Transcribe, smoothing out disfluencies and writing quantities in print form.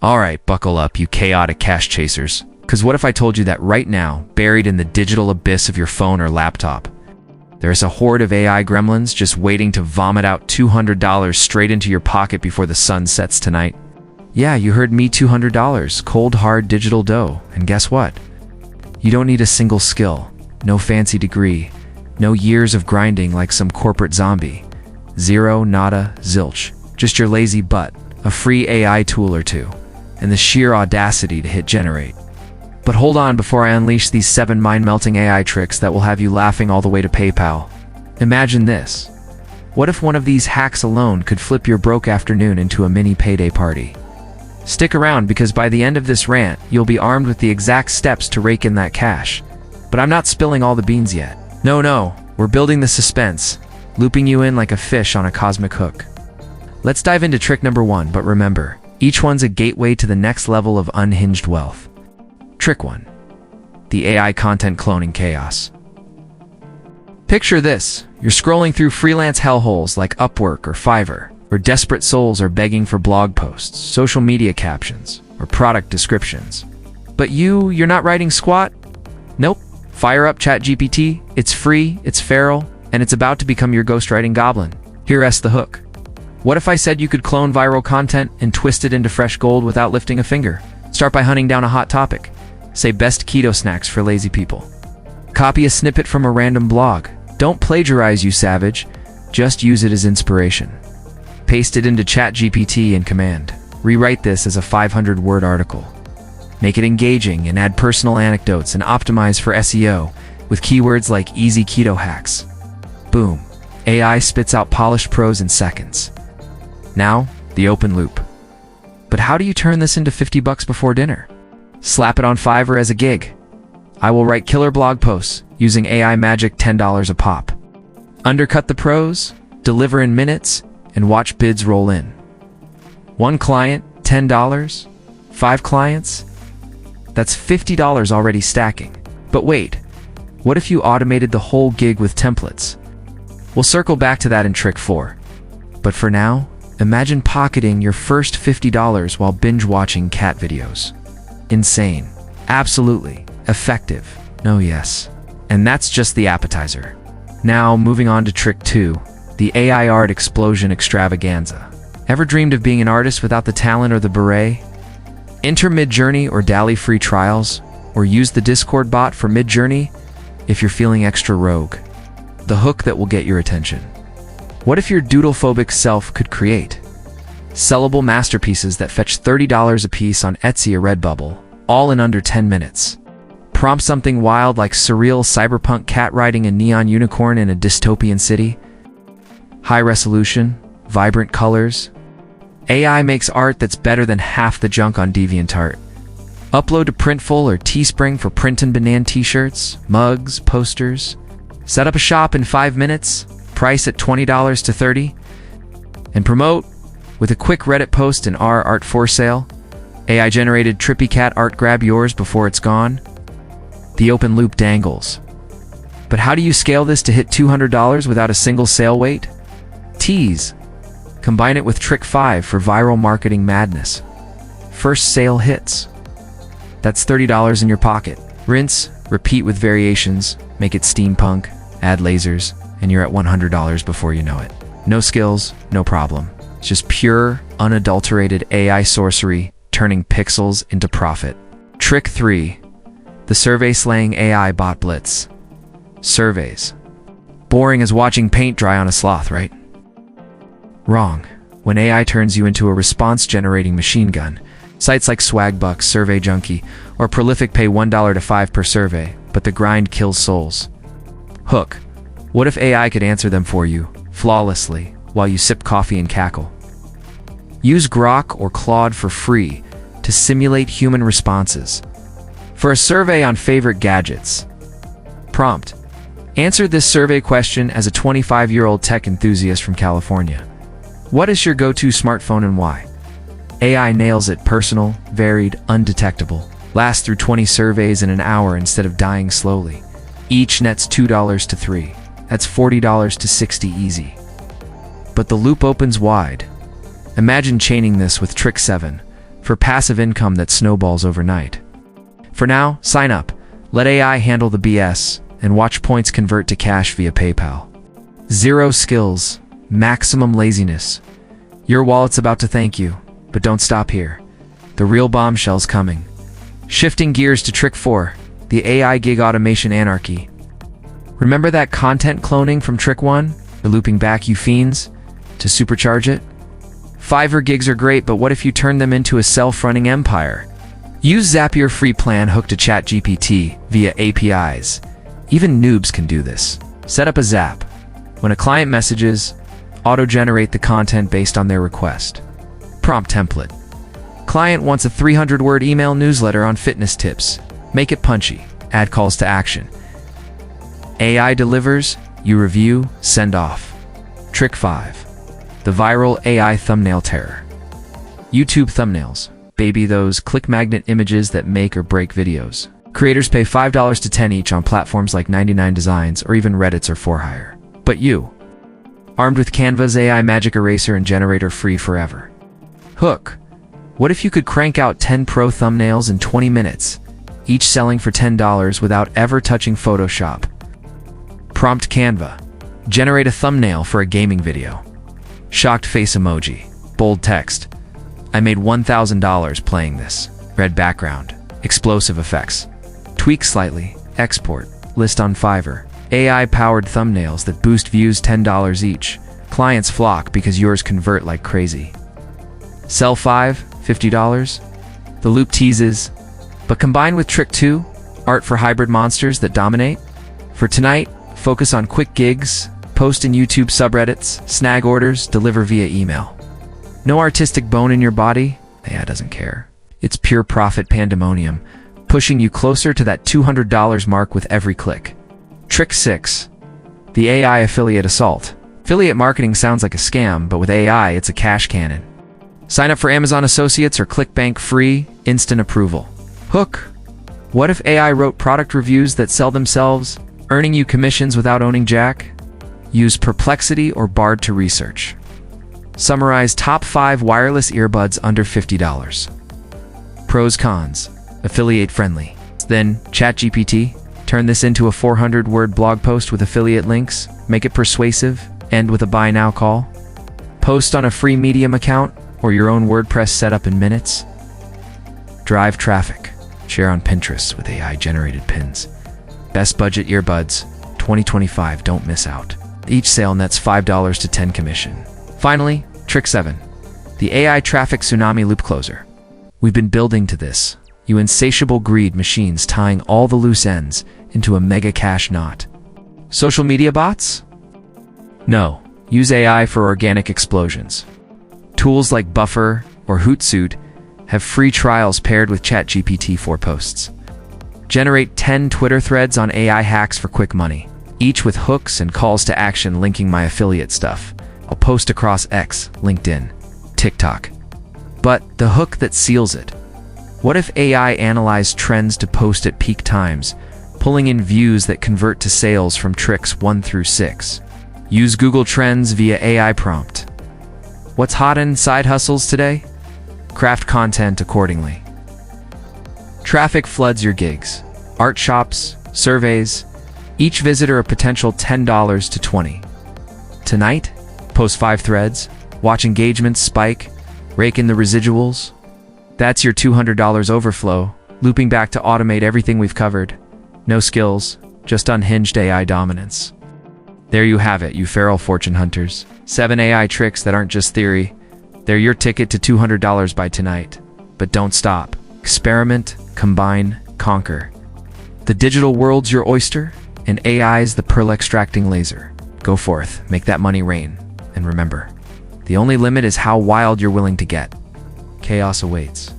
Alright, buckle up, you chaotic cash chasers. Because what if I told you that right now, buried in the digital abyss of your phone or laptop, there's a horde of AI gremlins just waiting to vomit out $200 straight into your pocket before the sun sets tonight? Yeah, you heard me, $200, cold hard digital dough. And guess what? You don't need a single skill, no fancy degree, no years of grinding like some corporate zombie. Zero, nada, zilch. Just your lazy butt, a free AI tool or two, and the sheer audacity to hit generate. But hold on before I unleash these 7 mind-melting AI tricks that will have you laughing all the way to PayPal. Imagine this. What if one of these hacks alone could flip your broke afternoon into a mini payday party? Stick around, because by the end of this rant, you'll be armed with the exact steps to rake in that cash. But I'm not spilling all the beans yet. No, we're building the suspense, looping you in like a fish on a cosmic hook. Let's dive into trick number 1, but remember, each one's a gateway to the next level of unhinged wealth. Trick 1. The AI content cloning chaos. Picture this. You're scrolling through freelance hellholes like Upwork or Fiverr, where desperate souls are begging for blog posts, social media captions, or product descriptions. But you're not writing squat? Nope. Fire up ChatGPT. It's free, it's feral, and it's about to become your ghostwriting goblin. Here's the hook. What if I said you could clone viral content and twist it into fresh gold without lifting a finger? Start by hunting down a hot topic. Say best keto snacks for lazy people. Copy a snippet from a random blog. Don't plagiarize, you savage. Just use it as inspiration. Paste it into ChatGPT in command. Rewrite this as a 500-word article. Make it engaging and add personal anecdotes, and optimize for SEO with keywords like easy keto hacks. Boom. AI spits out polished prose in seconds. Now, the open loop. But how do you turn this into $50 before dinner? Slap it on Fiverr as a gig. I will write killer blog posts using AI magic, $10 a pop. Undercut the prose, deliver in minutes, and watch bids roll in. 1 client, $10. 5 clients? That's $50 already stacking. But wait, what if you automated the whole gig with templates? We'll circle back to that in trick 4. But for now, imagine pocketing your first $50 while binge-watching cat videos. Insane. Absolutely. Effective. No, yes. And that's just the appetizer. Now, moving on to trick 2, the AI art explosion extravaganza. Ever dreamed of being an artist without the talent or the beret? Enter Midjourney or DALL-E free trials, or use the Discord bot for Midjourney if you're feeling extra rogue. The hook that will get your attention. What if your doodle-phobic self could create sellable masterpieces that fetch $30 a piece on Etsy or Redbubble, all in under 10 minutes? Prompt something wild like surreal cyberpunk cat riding a neon unicorn in a dystopian city. High resolution, vibrant colors. AI makes art that's better than half the junk on DeviantArt. Upload to Printful or Teespring for print-on-demand t-shirts, mugs, posters. Set up a shop in 5 minutes, price at $20 to $30. And promote with a quick Reddit post and our art for sale. AI-generated trippy cat art, grab yours before it's gone. The open loop dangles. But how do you scale this to hit $200 without a single sale wait? Tease. Combine it with trick 5 for viral marketing madness. First sale hits. That's $30 in your pocket. Rinse, repeat with variations, make it steampunk, add lasers, and you're at $100 before you know it. No skills, no problem. It's just pure, unadulterated AI sorcery, turning pixels into profit. Trick 3. The survey-slaying AI bot blitz. Surveys. Boring as watching paint dry on a sloth, right? Wrong. When AI turns you into a response-generating machine gun, sites like Swagbucks, Survey Junkie, or Prolific pay $1 to $5 per survey, but the grind kills souls. Hook. What if AI could answer them for you, flawlessly, while you sip coffee and cackle? Use Grok or Claude for free to simulate human responses. For a survey on favorite gadgets. Prompt. Answer this survey question as a 25-year-old tech enthusiast from California. What is your go-to smartphone and why? AI nails it. Personal, varied, undetectable. Lasts through 20 surveys in an hour instead of dying slowly. Each nets $2 to $3. That's $40 to $60 easy. But the loop opens wide. Imagine chaining this with trick 7, for passive income that snowballs overnight. For now, sign up, let AI handle the BS, and watch points convert to cash via PayPal. Zero skills, maximum laziness. Your wallet's about to thank you, but don't stop here. The real bombshell's coming. Shifting gears to Trick 4, the AI gig automation anarchy. Remember that content cloning from Trick 1? The looping back, you fiends? To supercharge it? Fiverr gigs are great, but what if you turn them into a self-running empire? Use Zapier free plan hooked to ChatGPT via APIs. Even noobs can do this. Set up a Zap. When a client messages, auto-generate the content based on their request. Prompt template. Client wants a 300-word email newsletter on fitness tips. Make it punchy. Add calls to action. AI delivers, you review, send off. Trick 5. The viral AI thumbnail terror. YouTube thumbnails. Baby, those click magnet images that make or break videos. Creators pay $5 to $10 each on platforms like 99 Designs or even Reddit's or For Hire. But you, armed with Canva's AI magic eraser and generator free forever. Hook. What if you could crank out 10 pro thumbnails in 20 minutes, each selling for $10 without ever touching Photoshop? Prompt Canva. Generate a thumbnail for a gaming video. Shocked face emoji. Bold text. I made $1,000 playing this. Red background. Explosive effects. Tweak slightly. Export. List on Fiverr. AI-powered thumbnails that boost views $10 each. Clients flock because yours convert like crazy. Sell 5, $50? The loop teases. But combined with Trick 2, art for hybrid monsters that dominate? For tonight, focus on quick gigs, post in YouTube subreddits, snag orders, deliver via email. No artistic bone in your body? AI doesn't care. It's pure profit pandemonium, pushing you closer to that $200 mark with every click. Trick 6. The AI affiliate assault. Affiliate marketing sounds like a scam, but with AI, it's a cash cannon. Sign up for Amazon Associates or ClickBank free, instant approval. Hook. What if AI wrote product reviews that sell themselves, earning you commissions without owning jack? Use Perplexity or Bard to research. Summarize top 5 wireless earbuds under $50. Pros, cons. Affiliate friendly. Then, ChatGPT. Turn this into a 400-word blog post with affiliate links. Make it persuasive. End with a buy now call. Post on a free Medium account or your own WordPress setup in minutes. Drive traffic. Share on Pinterest with AI-generated pins. Best budget earbuds. 2025, don't miss out. Each sale nets $5 to $10 commission. Finally, Trick 7. The AI traffic tsunami loop closer. We've been building to this. You insatiable greed machines tying all the loose ends into a mega cash knot. Social media bots? No. Use AI for organic explosions. Tools like Buffer or Hootsuite have free trials paired with ChatGPT 4 posts. Generate 10 Twitter threads on AI hacks for quick money, each with hooks and calls to action linking my affiliate stuff. I'll post across X, LinkedIn, TikTok. But the hook that seals it. What if AI analyzed trends to post at peak times, pulling in views that convert to sales from tricks 1 through 6? Use Google Trends via AI prompt. What's hot in side hustles today? Craft content accordingly. Traffic floods your gigs. Art shops, surveys, each visitor a potential $10 to $20. Tonight, post 5 threads, watch engagements spike, rake in the residuals. That's your $200 overflow, looping back to automate everything we've covered. No skills, just unhinged AI dominance. There you have it, you feral fortune hunters. 7 AI tricks that aren't just theory. They're your ticket to $200 by tonight. But don't stop. Experiment, combine, conquer. The digital world's your oyster, and AI's the pearl extracting laser. Go forth, make that money rain. And remember, the only limit is how wild you're willing to get. Chaos awaits.